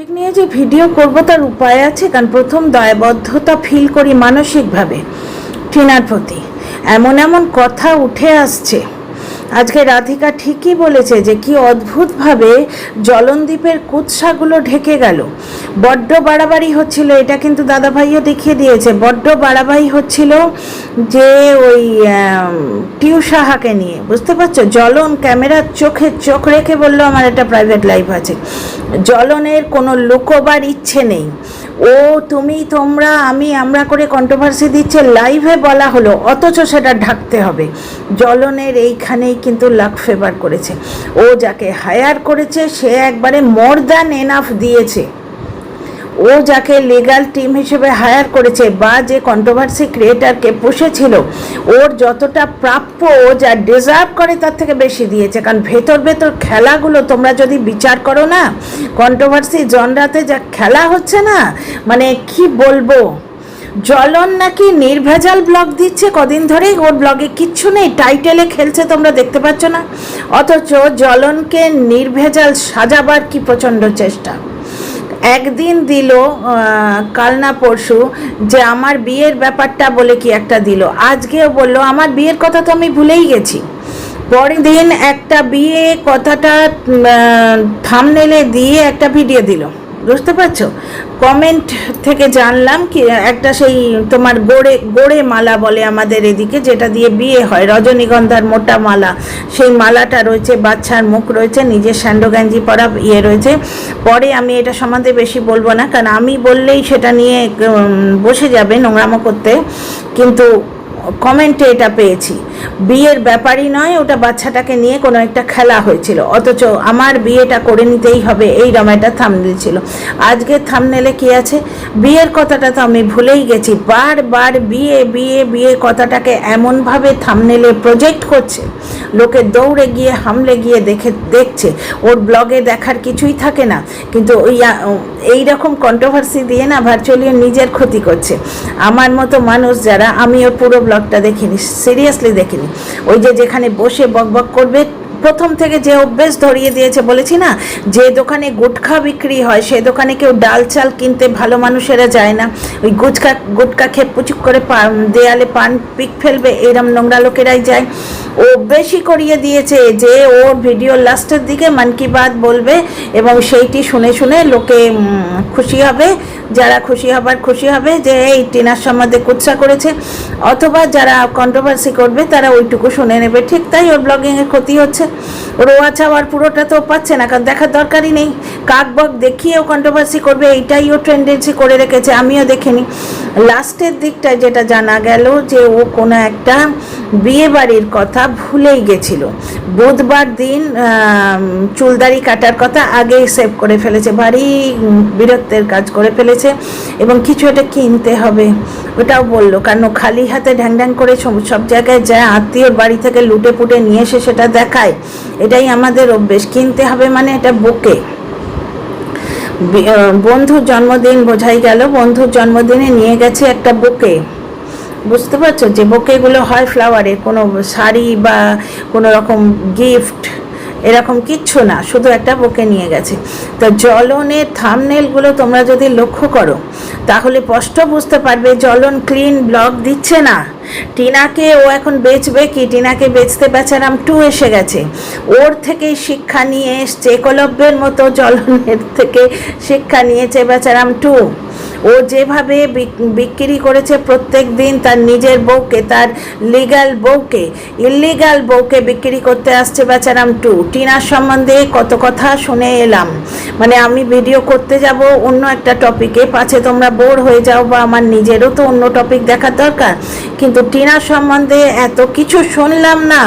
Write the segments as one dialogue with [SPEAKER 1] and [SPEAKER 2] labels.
[SPEAKER 1] Topic নিয়ে যে video করব তার উপায় আছে, কারণ প্রথম দায়বদ্ধতা ফিল করি মানসিকভাবে টিনার প্রতি। এমন এমন কথা উঠে আসছে। আজকে রাধিকা ঠিকই বলেছে যে কি অদ্ভুতভাবে জলনদ্বীপের কুৎসাগুলো ঢেকে গেল। বড্ড বাড়াবাড়ি হচ্ছিল, এটা কিন্তু দাদাভাইও দেখিয়ে দিয়েছে। বড্ড বাড়াবাড়ি হচ্ছিল যে ওই টিউসাহাকে নিয়ে, বুঝতে পারছো? জ্বলন ক্যামেরার চোখে চোখ রেখে বললো আমার একটা প্রাইভেট লাইফ আছে। জ্বলনের কোনো লুকোবার ইচ্ছে নেই। ও তুমি তোমরা আমি আমরা করে কন্ট্রোভার্সি দিচ্ছে, লাইভে বলা হলো, অথচ সেটা ঢাকতে হবে। জ্বলনের এইখানেই কিন্তু লাক ফেভার করেছে। ও যাকে হায়ার করেছে সে একবারে মোর দ্যান এনাফ দিয়েছে। ও যাকে লিগ্যাল টিম হিসেবে হায়ার করেছে বা যে কন্ট্রোভার্সি ক্রিয়েটারকে পুষেছিল, ওর যতটা প্রাপ্য, ও যা ডিজার্ভ করে তার থেকে বেশি দিয়েছে। কারণ ভেতর ভেতর খেলাগুলো তোমরা যদি বিচার করো না, কন্ট্রোভার্সি জনরাতে যা খেলা হচ্ছে না, মানে কি বলবো। জ্বলন নাকি নির্ভেজাল ব্লগ দিচ্ছে কদিন ধরেই, ওর ব্লগে কিচ্ছু নেই, টাইটেলে খেলছে, তোমরা দেখতে পাচ্ছ না? অথচ জ্বলনকে নির্ভেজাল সাজাবার কি প্রচণ্ড চেষ্টা। একদিন দিল কাল না পরশু যে আমার বিয়ের ব্যাপারটা বলে কি একটা দিল, আজকেও বললো আমার বিয়ের কথা তো আমি ভুলেই গেছি। পরের দিন একটা বিয়ে কথাটা থাম্বনেলে দিয়ে একটা ভিডিও দিল, বুঝতে পারছো? কমেন্ট থেকে জানলাম কি একটা সেই তোমার গোড়ে মালা বলে আমাদের এদিকে, যেটা দিয়ে বিয়ে হয়, রজনীগন্ধার মোটা মালা, সেই মালাটা রয়েছে, বাচ্চার মুখ রয়েছে, নিজের স্যান্ডো গেঞ্জি পরা রয়েছে। পরে আমি এটা সম্বন্ধে বেশি বলবো না, কারণ আমি বললেই সেটা নিয়ে বসে যাবে নোংরামো করতে। কিন্তু কমেন্টে এটা পেয়েছি, বিয়ের ব্যাপারই নয়, ওটা বাচ্চাটাকে নিয়ে কোনো একটা খেলা হয়েছিল, অথচ আমার বিয়েটা করে নিতেই হবে এইরকম একটা থাম্বনেল ছিল। আজকে থাম্বনেলে কি আছে? বিয়ের কথাটা তো আমি ভুলেই গেছি। বারবার বিয়ে বিয়ে বিয়ে কথাটাকে এমনভাবে থাম্বনেলে প্রজেক্ট করছে, লোকে দৌড়ে গিয়ে হামলে গিয়ে দেখছে। ওর ব্লগে দেখার কিছুই থাকে না, কিন্তু ওই এইরকম কন্ট্রোভার্সি দিয়ে না ভার্চুয়ালি নিজের ক্ষতি করছে। আমার মতো মানুষ যারা, আমি ওর পুরো ব্লগটা দেখিনি, সিরিয়াসলি দেখিনি। ওই যে যেখানে বসে বকবক করবে, প্রথম থেকে যে অভ্যেস ধরিয়ে দিয়েছে, বলেছি না, যে দোকানে গুটখা বিক্রি হয় সে দোকানে কেউ ডাল চাল কিনতে ভালো মানুষেরা যায় না। ওই গুটকা খেয়ে পুচুক করে দেয়ালে পান পিক ফেলবে, এইরকম নোংরা লোকেরাই যায়। ও বেশি করিয়ে দিয়েছে যে ওর ভিডিও লাস্টের দিকে মন কি বাত বলবে এবং সেইটি শুনে শুনে লোকে খুশি হবে। যারা খুশি হবে যে এই টিনার সম্বন্ধে কুৎসা করেছে, অথবা যারা কন্ট্রোভার্সি করবে তারা ওইটুকু শুনে নেবে। ঠিক তাই ওর ব্লগিংয়ের ক্ষতি হচ্ছে। ওর আচ্ছা আর পুরোটা তো পাচ্ছে না, কারণ দেখার দরকারই নেই। কাক বক দেখিয়েও কন্ট্রোভার্সি করবে, এইটাই ও টেন্ডেন্সি করে রেখেছে, আমিও দেখিনি। লাস্টের দিকটায় যেটা জানা গেল যে ও কোনো একটা বিয়ে বাড়ির কথা ভুলেই গেছিল। বুধবার দিন চুলদাড়ি কাটার কথা আগেই সেভ করে ফেলেছে, ভারী বিরক্তের কাজ করে ফেলেছে। এবং কিছু একটা কিনতে হবে ওটাও বললো, কারণ খালি হাতে ঢ্যাং ঢ্যাং করে সব জায়গায় যায়, আত্মীয়র বাড়ি থেকে লুটে পুটে নিয়ে এসে সেটা দেখায়। এটাই আমাদের অভ্যেস, কিনতে হবে মানে এটা বোকে। বন্ধুর জন্মদিন বোঝাই গেল, বন্ধুর জন্মদিনে নিয়ে গেছে একটা বোকে, বুঝতে পারছো? যে বোকেগুলো হয় ফ্লাওয়ারের, কোনো শাড়ি বা কোনো রকম গিফট এরকম কিচ্ছু না, শুধু একটা বোকে নিয়ে গেছে। তো জ্বলনের থাম্বনেলগুলো তোমরা যদি লক্ষ্য করো তাহলে স্পষ্ট বুঝতে পারবে জ্বলন ক্লিন ব্লগ দিচ্ছে না। টিনাকে ও এখন বেচবে কি? টিনাকে বেচতে বেচারাম 2 এসে গেছে, ওর থেকেই শিক্ষা নিয়ে এসছে, একলব্যের মতো জ্বলনের থেকে শিক্ষা নিয়েছে বেচারাম 2। ও যেভাবে বিক্রি করেছে প্রত্যেক দিন তার নিজের বউকে, তার লিগ্যাল বউকে, ইলিগাল বউকে বিক্রি করতে আসছে বেচারাম 2। টিনার সম্বন্ধে কত কথা শুনে এলাম, মানে আমি ভিডিও করতে যাব অন্য একটা টপিকে, পাছে তোমরা বোর হয়ে যাও, বা আমার নিজেরও তো অন্য টপিক দেখার দরকার। কিন্তু টিনার সম্বন্ধে এত কিছু শুনলাম না,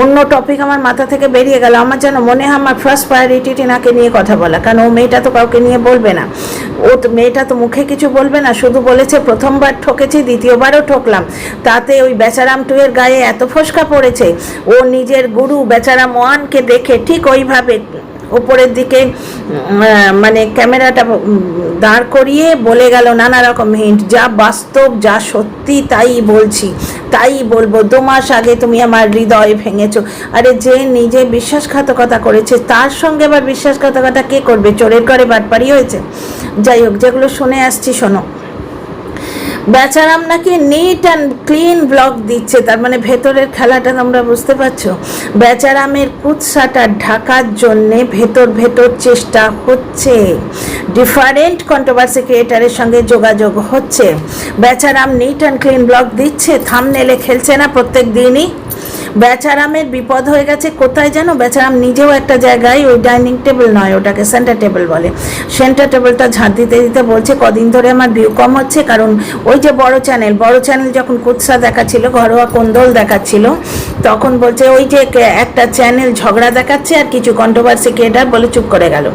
[SPEAKER 1] অন্য টপিক আমার মাথা থেকে বেরিয়ে গেল। আমার যেন মনে হয় আমার ফার্স্ট প্রায়োরিটি টিনাকে নিয়ে কথা বলা, কারণ ও মেয়েটা তো কাউকে নিয়ে বলবে না। ও তো মেয়েটা তো মুখে কিছু বলবে না, শুধু বলেছে প্রথমবার ঠকেছি, দ্বিতীয়বারও ঠকলাম। তাতে ওই বেচারাম 2 এর গায়ে এত ফসকা পড়েছে। ও নিজের গুরু বেচারাম 1কে দেখে ঠিক ওইভাবে ওপরের দিকে মানে ক্যামেরাটা দাঁড় করিয়ে বলে গেল নানা রকম হিন্ট, যা বাস্তব যা সত্যি তাই বলছি, তাই বলবো। 2 মাস আগে তুমি আমার হৃদয় ভেঙেছো। আরে যে নিজে বিশ্বাসঘাতকতা করেছে তার সঙ্গে আবার বিশ্বাসঘাতকতা কে করবে? চোরের ঘরে বাটপাড়ি হয়েছে। যাই হোক, যেগুলো শুনে আসছি শোনো। বেচারাম নাকি নিট অ্যান্ড ক্লিন ব্লগ দিচ্ছে, তার মানে ভেতরের খেলাটা তোমরা বুঝতে পারছো। বেচারামের কুৎসাটা ঢাকার জন্যে ভেতর চেষ্টা হচ্ছে, ডিফারেন্ট কন্ট্রোভার্সি ক্রিয়েটারের সঙ্গে যোগাযোগ হচ্ছে। বেচারাম নিট অ্যান্ড ক্লিন ব্লগ দিচ্ছে, থাম্বনেলে খেলছে না প্রত্যেক দিনই। বেচারামের বিপদ হয়ে গেছে কোথায় জানো? বেচারাম নিজেও একটা জায়গায়, ওই ডাইনিং টেবিল নয়, ওটাকে সেন্টার টেবিল বলে, সেন্টার টেবিলটা ঝাঁট দিতে দিতে বলছে কদিন ধরে আমার ভিউ কম হচ্ছে, কারণ ওই যে বড় চ্যানেল যখন কুৎসা দেখাচ্ছিল, ঘরোয়া কোন্দল দেখাচ্ছিল, তখন বলছে ওই যে একটা চ্যানেল ঝগড়া দেখাচ্ছে আর কিছু কন্ট্রোভার্সি ক্রিয়েটার বলে চুপ করে গেল।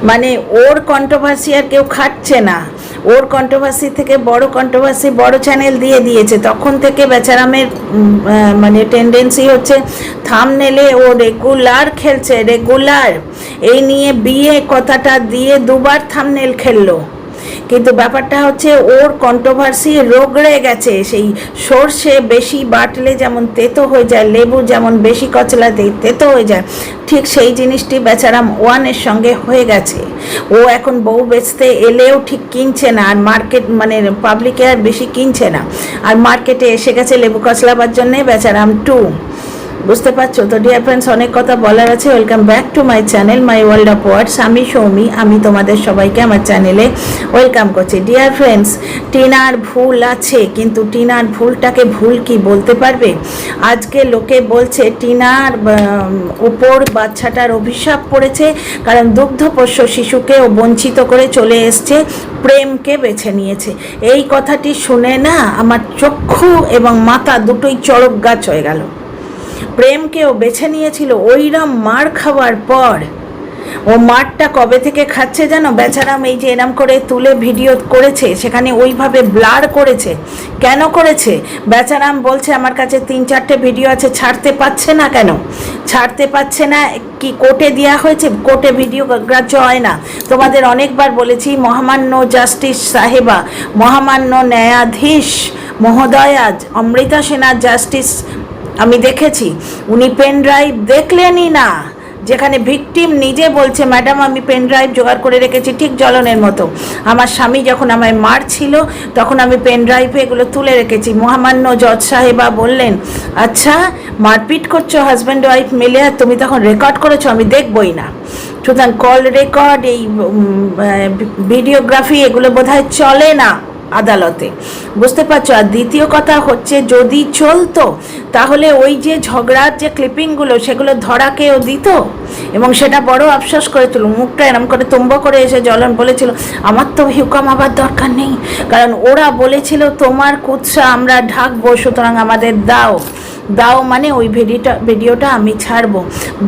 [SPEAKER 1] মানে ওর কন্ট্রোভার্সি আর কেউ খাটছে না, ওর কন্ট্রোভার্সি থেকে বড় কন্ট্রোভার্সি বড় চ্যানেল দিয়ে দিয়েছে। তখন থেকে বেচারামের মানে টেন্ডেন্সি হচ্ছে থাম্বনেলে ও রেগুলার খেলছে, রেগুলার। এই নিয়ে বিয়ে কথাটা দিয়ে 2বার থাম্বনেল খেললো, কিন্তু ব্যাপারটা হচ্ছে ওর কন্ট্রোভার্সি রগড়ে গেছে। সেই সর্ষে বেশি বাটলে যেমন তেতো হয়ে যায়, লেবু যেমন বেশি কচলাতে তেতো হয়ে যায়, ঠিক সেই জিনিসটি বেচারাম 1-এর সঙ্গে হয়ে গেছে। ও এখন বউ বেচতে এলেও ঠিক কিনছে না, আর মার্কেট মানে পাবলিকে আর বেশি কিনছে না, আর মার্কেটে এসে গেছে লেবু কচলাবার জন্যে বেচারাম 2। বুঝতে পারছো তো ডিয়ার ফ্রেন্ডস? অনেক কথা বলার আছে। Welcome back to my channel my world of words. আমি সৌমি, আমি তোমাদের সবাইকে আমার চ্যানেলে ওয়েলকাম করছি। ডিয়ার ফ্রেন্ডস, টিনার ভুল আছে, কিন্তু টিনার ভুলটাকে ভুল কি বলতে পারবে? আজকে লোকে বলছে টিনার উপর বাচ্চাটার অভিশাপ পড়েছে, কারণ দুগ্ধপোষ্য শিশুকে ও বঞ্চিত করে চলে এসছে, প্রেমকে বেছে নিয়েছে। এই কথাটি শুনে না আমার চক্ষু এবং মাথা দুটোই চড়ক গাছ হয়ে গেল। প্রেমকেও বেছে নিয়েছিল, ওইরম মার খাওয়ার পর। ও মারটা কবে থেকে খাচ্ছে জানো? বেচারাম এই যে এরম করে তুলে ভিডিও করেছে, সেখানে ওইভাবে ব্লার করেছে। কেন করেছে? বেচারাম বলছে আমার কাছে 3-4টে ভিডিও আছে, ছাড়তে পারছে না। কেন ছাড়তে পারছে না? কি কোর্টে দেওয়া হয়েছে? কোর্টে ভিডিও গ্রাহ্য হয় না। তোমাদের অনেকবার বলেছি, মহামান্য জাস্টিস সাহেবা, মহামান্য ন্যায়াধীশ মহোদয়া অমৃতা সেনার জাস্টিস আমি দেখেছি, উনি পেন ড্রাইভ দেখলেনই না, যেখানে ভিকটিম নিজে বলছে ম্যাডাম আমি পেন ড্রাইভ জোগাড় করে রেখেছি, ঠিক জ্বলনের মতো। আমার স্বামী যখন আমায় মারছিল তখন আমি পেন ড্রাইভে এগুলো তুলে রেখেছি। মহামান্য জজ সাহেবা বললেন, আচ্ছা মারপিট করছো হাজব্যান্ড ওয়াইফ মিলে, আর তুমি তখন রেকর্ড করেছো, আমি দেখবই না। সুতরাং কল রেকর্ড, এই ভিডিওগ্রাফি এগুলো বোধহয় চলে না আদালতে। বুঝতে পারছো? আর দ্বিতীয় কথা হচ্ছে, যদি চলতো তাহলে ওই যে ঝগড়ার যে ক্লিপিংগুলো সেগুলো ধরাকেও দিত, এবং সেটা বড় আফসোস করেছিল, মুখটা এরম করে তুম্ব করে এসে জ্বলন বলেছিল আমার তো হিউকাম আবার দরকার নেই, কারণ ওরা বলেছিল তোমার কুৎসা আমরা ঢাকবো, সুতরাং আমাদের দাও। মানে ওই ভিডিওটা আমি ছাড়বো।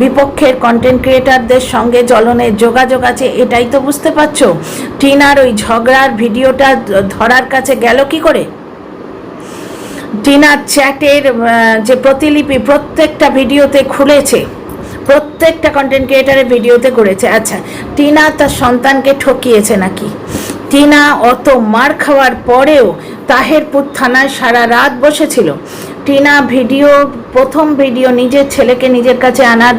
[SPEAKER 1] বিপক্ষের কন্টেন্ট ক্রিয়েটারদের সঙ্গে জ্বলনের যোগাযোগ আছে, এটাই তো বুঝতে পারছো। টিনার ওই ঝগড়ার ভিডিওটা ধরার কাছে গেল কি করে? টিনার চ্যাটের যে প্রতিলিপি প্রত্যেকটা ভিডিওতে খুলেছে, প্রত্যেকটা কন্টেন্ট ক্রিয়েটারের ভিডিওতে করেছে। আচ্ছা, টিনা তার সন্তানকে ঠকিয়েছে নাকি? টিনা অত মার খাওয়ার পরেও তাহেরপুর থানায় সারা রাত বসেছিল। টিনা প্রথম ভিডিও নিজের ছেলেকে নিজের কাছে আনার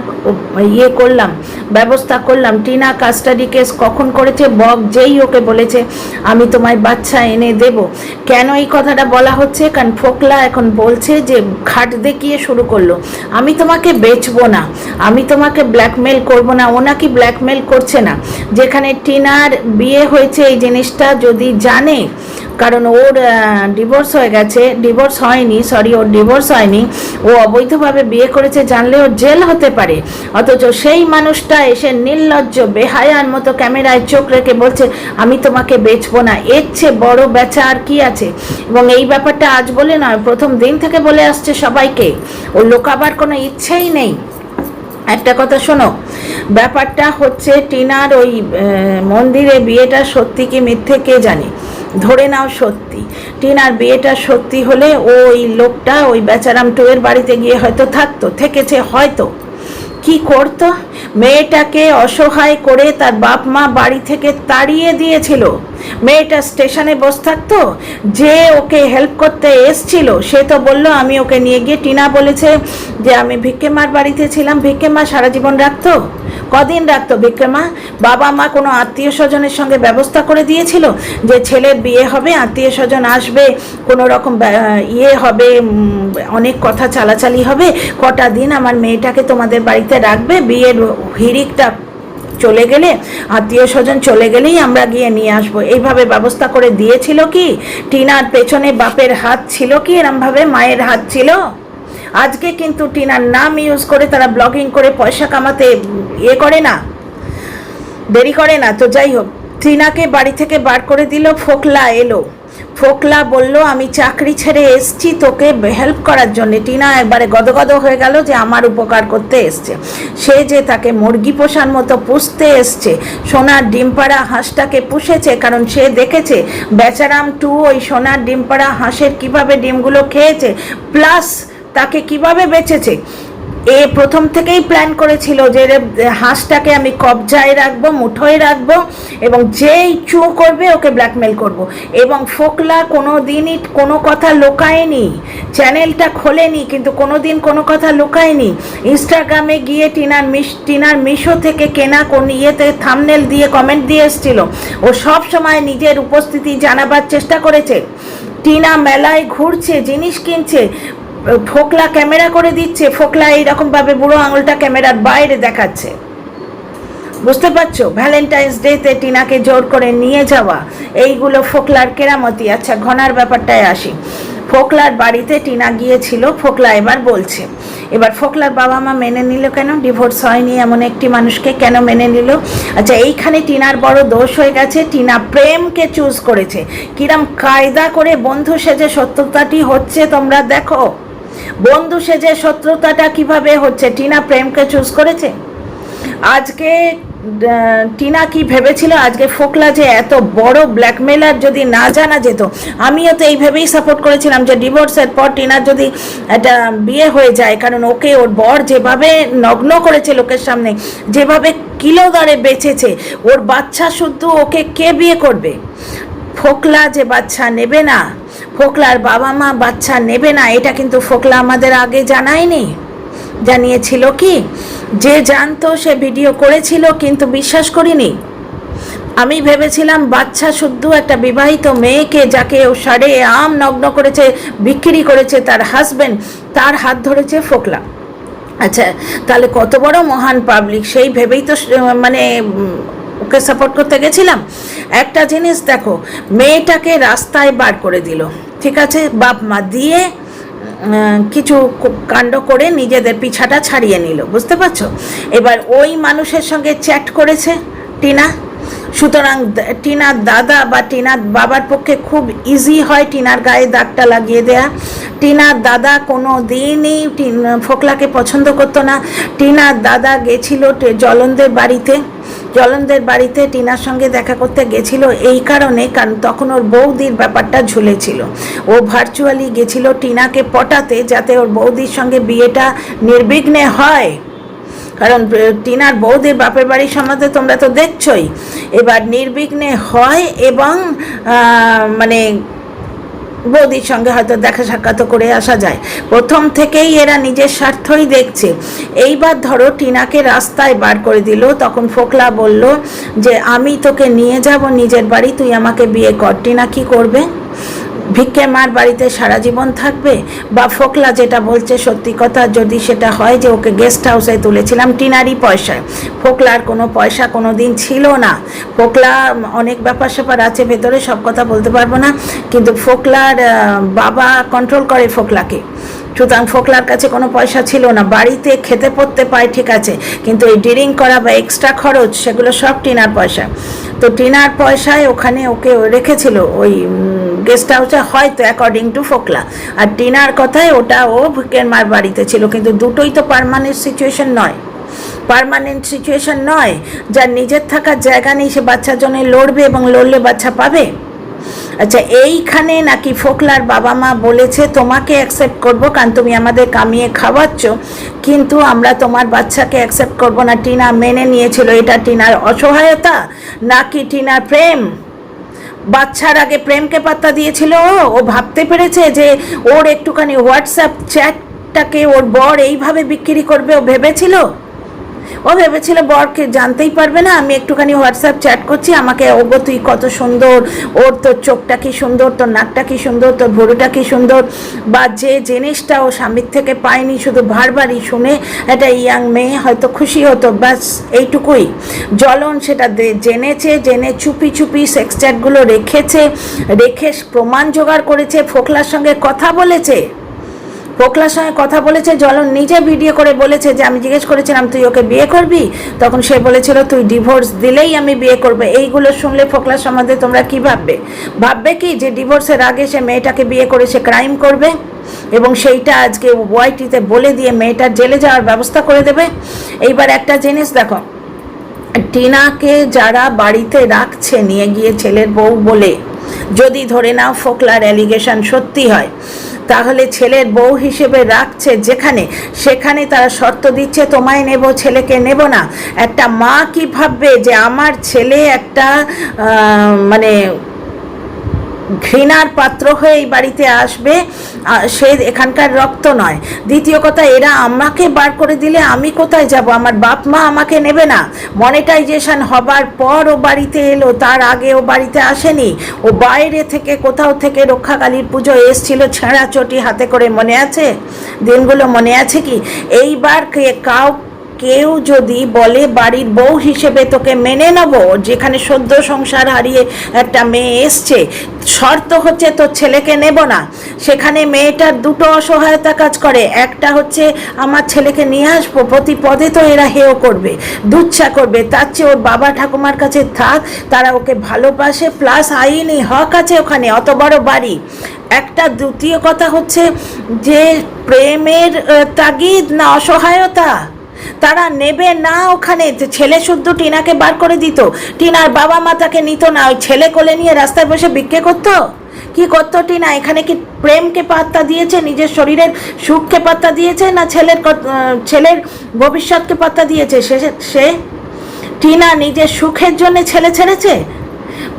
[SPEAKER 1] ব্যবস্থা করলাম। টিনা কাস্টাডি কেস কখন করেছে? বক যেই ওকে বলেছে আমি তোমায় বাচ্চা এনে দেব। কেন এই কথাটা বলা হচ্ছে? কারণ ফোকলা এখন বলছে যে ঘাট দেখিয়ে শুরু করলো, আমি তোমাকে বেচবো না, আমি তোমাকে ব্ল্যাকমেল করব না। ও নাকি ব্ল্যাকমেল করছে না। যেখানে টিনার বিয়ে হয়েছে এই জিনিসটা যদি জানে, কারণ ওর ডিভোর্স হয়ে গেছে, ওর ডিভোর্স হয়নি, ও অবৈধভাবে বিয়ে করেছে জানলে ওর জেল হতে পারে। অথচ সেই মানুষটা এসে নির্লজ্জ বেহায়ার মতো ক্যামেরায় চোখ রেখে বলছে আমি তোমাকে বেচবো না। এর চেয়ে বড় বেচা আর কি আছে? এবং এই ব্যাপারটা আজ বলে নয়, প্রথম দিন থেকে বলে আসছে সবাইকে, ও লোকাবার কোনো ইচ্ছেই নেই। একটা কথা শোনো, ব্যাপারটা হচ্ছে টিনার ওই মন্দিরে বিয়েটা সত্যি কি মিথ্যে কে জানে, ধরে নাও সত্যি। টিনার বিয়েটা সত্যি হলে ওই লোকটা ওই বেচারাম 2 এর বাড়িতে গিয়ে হয়তো থেকেছে, হয়তো কি করতো? মেয়েটাকে অসহায় করে তার বাপ মা বাড়ি থেকে তাড়িয়ে দিয়েছিল। মেয়েটা স্টেশনে বসে থাকতো, যে ওকে হেল্প করতে এসছিল সে তো বললো আমি ওকে নিয়ে গিয়ে, টিনা বলেছে যে আমি ভিক্ষে মার বাড়িতে ছিলাম। ভিক্ষে মা সারা জীবন রাখতো? কদিন রাখতো ভিক্ষে মা? বাবা মা কোনো আত্মীয় স্বজনের সঙ্গে ব্যবস্থা করে দিয়েছিল যে ছেলের বিয়ে হবে, আত্মীয় স্বজন আসবে, কোনো রকম ইয়ে হবে, অনেক কথা চালাচালি হবে, কটা দিন আমার মেয়েটাকে তোমাদের বাড়িতে রাখবে, বিয়ের হিড়িকটা চলে গেলে, আত্মীয় স্বজন চলে গেলেই আমরা গিয়ে নিয়ে আসবো, এইভাবে ব্যবস্থা করে দিয়েছিল কি? টিনার পেছনে বাপের হাত ছিল কি? এরমভাবে মায়ের হাত ছিল? আজকে কিন্তু টিনার নাম ইউজ করে তারা ব্লগিং করে পয়সা কামাতে ইয়ে করে না, দেরি করে না। তো যাই হোক, টিনাকে বাড়ি থেকে বার করে দিল। ফোকলা এলো, ফোকলা বলল আমি চাকরি ছেড়ে এসছি তোকে হেল্প করার জন্যে। টিনা একবারে গদগদ হয়ে গেল যে আমার উপকার করতে এসছে। সে যে তাকে মুরগি পোষার মতো পুষতে এসছে, সোনার ডিমপাড়া হাঁসটাকে পুষেছে, কারণ সে দেখেছে বেচারাম টু ওই সোনার ডিমপাড়া হাঁসের কিভাবে ডিমগুলো খেয়েছে, প্লাস তাকে কিভাবে বেঁচেছে। এ প্রথম থেকেই প্ল্যান করেছিল যে হাঁসটাকে আমি কবজায় রাখবো, মুঠোয় রাখবো, এবং যেই চু করবে ওকে ব্ল্যাকমেল করব। এবং ফোকলা কোনো দিনই কোনো কথা লুকায়নি, চ্যানেলটা খোলেনি, কিন্তু কোনো দিন কোনো কথা লুকায়নি। ইনস্টাগ্রামে গিয়ে টিনার মিশো থেকে কেনা কোন ইয়েতে থাম্বনেল দিয়ে কমেন্ট দিয়ে এসেছিল। ও সব সময় নিজের উপস্থিতি জানাবার চেষ্টা করেছে। টিনা মেলায় ঘুরছে, জিনিস কিনছে, ফোকলা ক্যামেরা করে দিচ্ছে, ফোকলা এইরকমভাবে বুড়ো আঙুলটা ক্যামেরার বাইরে দেখাচ্ছে। বুঝতে পারছো? ভ্যালেন্টাইন্স ডেতে টিনাকে জোর করে নিয়ে যাওয়া, এইগুলো ফোকলার কেরামতি। আচ্ছা, ঘনার ব্যাপারটায় আসি। ফোকলার বাড়িতে টিনা গিয়েছিল, ফোকলা এবার বলছে। এবার ফোকলার বাবা মা মেনে নিল কেন? ডিভোর্স হয়নি এমন একটি মানুষকে কেন মেনে নিল? আচ্ছা, এইখানে টিনার বড় দোষ হয়ে গেছে। টিনা প্রেমকে চুজ করেছে। কিরম কায়দা করে বন্ধু সেজে শত্রুতাটি হচ্ছে তোমরা দেখো। বন্ধু সেজে শত্রুতাটা কিভাবে হচ্ছে? টিনা প্রেমকে চুজ করেছে। আজকে টিনা কি ভেবেছিল আজকে ফোকলা যে এত বড় ব্ল্যাকমেলার যদি না জানা যেত? আমিও তো এইভাবেই সাপোর্ট করেছিলাম যে ডিভোর্সের পর টিনার যদি একটা বিয়ে হয়ে যায়, কারণ ওকে ওর বর যেভাবে নগ্ন করেছে লোকের সামনে, যেভাবে কিলো দরে বেচেছে, ওর বাচ্চা শুদ্ধ, ওকে কে বিয়ে করবে? ফোকলা যে বাচ্চা নেবে না, ফোকলার বাবা মা বাচ্চা নেবে না, এটা কিন্তু ফোকলা আমাদের আগে জানায়নি। জানিয়েছিল কি? যে জানতো সে ভিডিও করেছিল, কিন্তু বিশ্বাস করিনি। আমি ভেবেছিলাম বাচ্চা শুদ্ধ একটা বিবাহিত মেয়েকে, যাকে ও সাড়ে আম নগ্ন করেছে, বিক্রি করেছে তার হাজবেন্ড, তার হাত ধরেছে ফোকলা। আচ্ছা, তাহলে কত বড় মহান পাবলিক, সেই ভেবেই তো মানে ওকে সাপোর্ট করতে গেছিলাম। একটা জিনিস দেখো, মেয়েটাকে রাস্তায় বার করে দিল, ঠিক আছে, বাপ মা দিয়ে কিছু কাণ্ড করে নিজেদের পিছাটা ছাড়িয়ে নিল, বুঝতে পারছো? এবার ওই মানুষের সঙ্গে চ্যাট করেছে টিনা। সুতরাং টিনার দাদা বা টিনার বাবার পক্ষে খুব ইজি হয় টিনার গায়ে দাগটা লাগিয়ে দেয়া। টিনার দাদা কোনো দিনই ফোকলাকে পছন্দ করতো না। টিনার দাদা গেছিল জলনদের বাড়িতে, জলনদের বাড়িতে টিনার সঙ্গে দেখা করতে গেছিল এই কারণে, কারণ তখন ওর বৌদির ব্যাপারটা ঝুলেছিল। ও ভার্চুয়ালি গেছিল টিনাকে পটাতে, যাতে ওর বৌদির সঙ্গে বিয়েটা নির্বিঘ্নে হয়। কারণ টিনার বৌদির বাপের বাড়ির সম্বন্ধে তোমরা তো দেখছোই। এবার নির্বিঘ্নে হয় এবং মানে বৌদির সঙ্গে হয়তো দেখা সাক্ষাৎ করে আসা যায়। প্রথম থেকেই এরা নিজের স্বার্থই দেখছে। এইবার ধরো টিনাকে রাস্তায় বার করে দিল, তখন ফোকলা বলল যে আমি তোকে নিয়ে যাব নিজের বাড়ি, তুই আমাকে বিয়ে কর। টিনা কি করবে? ভিক্ষে মার বাড়িতে সারা জীবন থাকবে? বা ফোকলা যেটা বলছে সত্যি কথা, যদি সেটা হয় যে ওকে গেস্ট হাউসে তুলেছিলাম টিনারই পয়সায়, ফোকলার কোনো পয়সা কোনো দিন ছিল না। ফোকলা অনেক ব্যাপার স্যাপার আছে ভেতরে, সব কথা বলতে পারবো না, কিন্তু ফোকলার বাবা কন্ট্রোল করে ফোকলাকে। সুতরাং ফোকলার কাছে কোনো পয়সা ছিল না। বাড়িতে খেতে পড়তে পায় ঠিক আছে, কিন্তু এই ড্রিঙ্ক করা বা এক্সট্রা খরচ সেগুলো সব টিনার পয়সা। তো টিনার পয়সায় ওখানে ওকে রেখেছিল ওই গেস্ট হাউসে, হয়তো অ্যাকর্ডিং টু ফোকলা। আর টিনার কথায় ওটা ও ভিকের মার বাড়িতে ছিল, কিন্তু দুটোই তো পার্মানেন্ট সিচুয়েশন নয়। পার্মানেন্ট সিচুয়েশন নয়। যার নিজের থাকার জায়গা নেই সে বাচ্চার জন্য লড়বে এবং লড়লে বাচ্চা পাবে। আচ্ছা, এইখানে নাকি ফোকলার বাবা মা বলেছে তোমাকে অ্যাকসেপ্ট করব কারণ তুমি আমাদের কামিয়ে খাওয়াচ্ছ, কিন্তু আমরা তোমার বাচ্চাকে অ্যাকসেপ্ট করব না। টিনা মেনে নিয়েছিল। এটা টিনার অসহায়তা নাকি টিনার প্রেম? বাচ্চার আগে প্রেমকে পাত্তা দিয়েছিল। ও ভাবতে পেরেছে যে ওর একটুখানি হোয়াটসঅ্যাপ চ্যাটটাকে ওর বর এইভাবে বিক্রি করবে? ও ভেবেছিল বরকে জানতেই পারবে না আমি একটুখানি হোয়াটসঅ্যাপ চ্যাট করছি, আমাকে ওগো তুই কত সুন্দর, ওর তোর চোখটা কি সুন্দর, তোর নাকটা কি সুন্দর, তোর ভুরুটা কি সুন্দর, বা যে জিনিসটা ও স্বামীর থেকে পায়নি শুধু বারবারই শুনে একটা ইয়াং মেয়ে হয়তো খুশি হতো, ব্যাস এইটুকুই। জ্বলন সেটা জেনে চুপি চুপি সেক্স চ্যাটগুলো রেখে প্রমাণ জোগাড় করেছে, ফোকলার সঙ্গে কথা বলেছে। জ্বলন নিজে ভিডিও করে বলেছে যে আমি জিজ্ঞেস করেছিলাম তুই ওকে বিয়ে করবি, তখন সে বলেছিল তুই ডিভোর্স দিলেই আমি বিয়ে করবো। এইগুলো শুনলে ফোকলার সম্বন্ধে তোমরা কি ভাববে কি যে ডিভোর্সের আগে সে মেয়েটাকে বিয়ে করে সে ক্রাইম করবে এবং সেইটা আজকে ওয়াইটিতে বলে দিয়ে মেয়েটার জেলে যাওয়ার ব্যবস্থা করে দেবে? এইবার একটা জিনিস দেখো, টিনাকে যারা বাড়িতে রাখছে নিয়ে গিয়ে ছেলের বউ বলে, যদি ধরে নাও ফোকলার অ্যালিগেশন সত্যি হয়, তাহলে ছেলের বউ হিসেবে রাখছে সেখানে তারা শর্ত দিচ্ছে তোমায় নেব, ছেলেকে নেব না। একটা মা কি ভাববে যে আমার ছেলে একটা মানে ঘৃণার পাত্র হয়ে এই বাড়িতে আসবে, সে এখানকার রক্ত নয়। দ্বিতীয় কথা, এরা আমাকে বার করে দিলে আমি কোথায় যাব? আমার বাপ মা আমাকে নেবে না। মনিটাইজেশন হবার পর ও বাড়িতে এলো, তার আগে ও বাড়িতে আসেনি। ও বাইরে থেকে কোথাও থেকে রক্ষাকালীর পুজো এসছিল ছেঁড়া চটি হাতে করে, মনে আছে দিনগুলো? মনে আছে কি? এইবার কেউ যদি বলে বাড়ির বউ হিসেবে তোকে মেনে নেব, যেখানে সদ্য সংসার হারিয়ে একটা মেয়ে এসছে, শর্ত হচ্ছে তোর ছেলেকে নেব না, সেখানে মেয়েটার দুটো অসহায়তা কাজ করে। একটা হচ্ছে আমার ছেলেকে নিয়ে আসবো, প্রতি পদে তো এরা হেয় করবে, দুচ্ছা করবে, তার চেয়ে ওর বাবা ঠাকুমার কাছে থাক, তারা ওকে ভালোবাসে, প্লাস আইনি হক আছে ওখানে, অত বড় বাড়ি একটা। দ্বিতীয় কথা হচ্ছে যে প্রেমের তাগিদ না অসহায়তা, তারা নেবে না ওখানে। ছেলে শুদ্ধ টিনাকে বার করে দিত, টিনার বাবা মা তাকে নিত না, ওই ছেলে কোলে নিয়ে রাস্তায় বসে ভিক্ষে করতো। কি করতো টিনা? এখানে কি প্রেমকে পাত্তা দিয়েছে, নিজের শরীরের সুখকে পাত্তা দিয়েছে, না ছেলের ভবিষ্যৎকে পাত্তা দিয়েছে? সে টিনা নিজের সুখের জন্য ছেলে ছেড়েছে?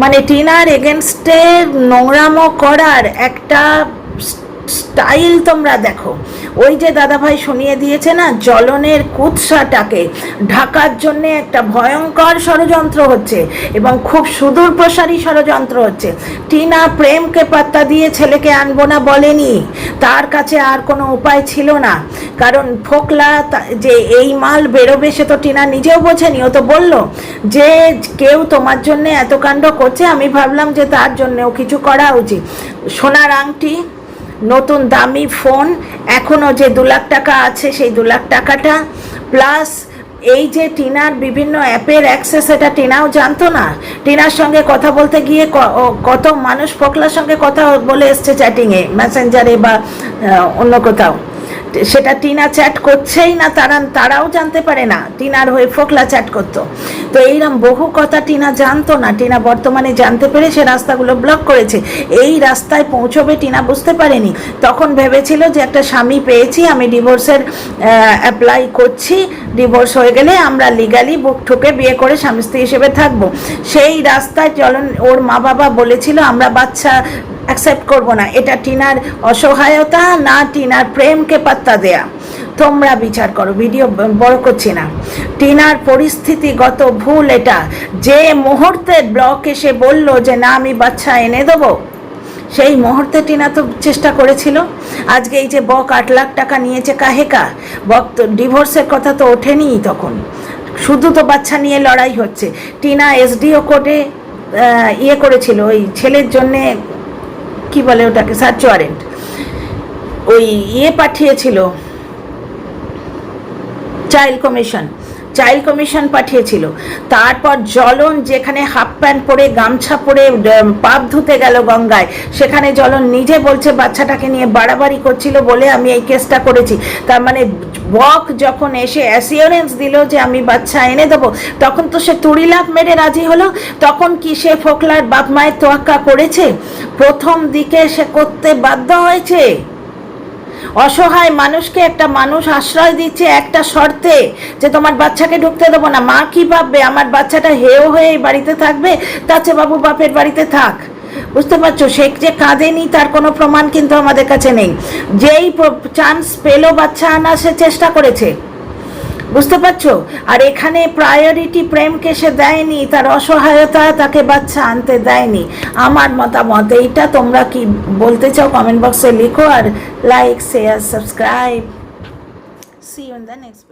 [SPEAKER 1] মানে টিনার এগেনস্টে নোংরামো করার একটা স্টাইল তোমরা দেখো। ওই যে দাদাভাই শুনিয়ে দিয়েছে না, জ্বলনের কুৎসাটাকে ঢাকার জন্য একটা ভয়ঙ্কর ষড়যন্ত্র হচ্ছে এবং খুব সুদূর প্রসারী ষড়যন্ত্র হচ্ছে। টিনা প্রেমকে পাত্তা দিয়ে ছেলেকে আনবো না বলেনি, তার কাছে আর কোনো উপায় ছিল না। কারণ ফোকলা যে এই মাল বেরোবে সে তো টিনা নিজেও বোঝেনি। ও তো বললো যে কেউ তোমার জন্য এত কাণ্ড করছে, আমি ভাবলাম যে তার জন্যও কিছু করা উচিত। সোনার আংটি, নতুন দামি ফোন, এখনও যে 2 লাখ টাকা আছে সেই 2 লাখ টাকাটা, প্লাস এই যে টিনার বিভিন্ন অ্যাপের অ্যাক্সেস, এটা টিনাও জানতো না। টিনার সঙ্গে কথা বলতে গিয়ে কত মানুষ ফোকলার সঙ্গে কথা বলে এসছে চ্যাটিংয়ে, মেসেঞ্জারে বা অন্য কোথাও, সেটা টিনা চ্যাট করছেই না, তারাও জানতে পারে না, টিনার হয়ে ফোকলা চ্যাট করতো। তো এইরকম বহু কথা টিনা জানতো না, টিনা বর্তমানে জানতে পেরে সে রাস্তাগুলো ব্লক করেছে। এই রাস্তায় পৌঁছবে টিনা বুঝতে পারেনি, তখন ভেবেছিল যে একটা স্বামী পেয়েছি, আমি ডিভোর্সের অ্যাপ্লাই করছি, ডিভোর্স হয়ে গেলে আমরা লিগালি বুক ঠুকে বিয়ে করে স্বামী স্ত্রী হিসেবে থাকবো। সেই রাস্তায় ওর মা বাবা বলেছিল আমরা বাচ্চা অ্যাকসেপ্ট করবো না। এটা টিনার অসহায়তা না টিনার প্রেমকে পাত্তা দেয়া? তোমরা বিচার করো, ভিডিও বড় করছি না। টিনার পরিস্থিতিগত ভুল এটা। যে মুহূর্তে ব্লক এসে বলল যে না আমি বাচ্চা এনে দেবো, সেই মুহূর্তে টিনা তো চেষ্টা করেছিল। আজকে এই যে বক 8 লাখ টাকা নিয়েছে কাহেকা, বক তো ডিভোর্সের কথা তো ওঠেনি তখন, শুধু তো বাচ্চা নিয়ে লড়াই হচ্ছে। টিনা এসডিও কোর্টে করেছিল ওই ছেলের জন্যে, কি বলে ওটাকে, সার্চ ওয়ারেন্ট, ওই পাঠিয়েছিল চাইল্ড চাইল্ড কমিশন পাঠিয়েছিল। তারপর জ্বলন যেখানে হাফ প্যান্ট পরে গামছা পরে পাপ ধুতে গেল গঙ্গায়, সেখানে জ্বলন নিজে বলছে বাচ্চাটাকে নিয়ে বাড়াবাড়ি করছিল বলে আমি এই কেসটা করেছি। তার মানে বক যখন এসে অ্যাসিওরেন্স দিল যে আমি বাচ্চা এনে দেবো, তখন তো সে তুড়িলাফ মেরে রাজি হলো। তখন কি সে ফোকলার বাপ মায়ের তোয়াক্কা করেছে? প্রথম দিকে সে করতে বাধ্য হয়েছে। অসহায় মানুষকে একটা মানুষ আশ্রয় দিচ্ছে একটা শর্তে, যে তোমার বাচ্চাকে ঢুকতে দেবো না। মা কি ভাববে, আমার বাচ্চাটা হেও হয়ে এই বাড়িতে থাকবে, তার চেয়ে বাবু বাপের বাড়িতে থাক। বুঝতে পারছো, সে যে কাঁদেনি তার কোনো প্রমাণ কিন্তু আমাদের কাছে নেই। যেই চান্স পেলো বাচ্চা আনা, সে চেষ্টা করেছে। বুঝতে পারছো? আর এখানে প্রায়োরিটি প্রেমকে সে দেয়নি, তার অসহায়তা তাকে বাচ্চা আনতে দেয়নি। আমার মতামত এইটা। তোমরা কি বলতে চাও কমেন্ট বক্সে লিখো, আর like share subscribe. See you in the next.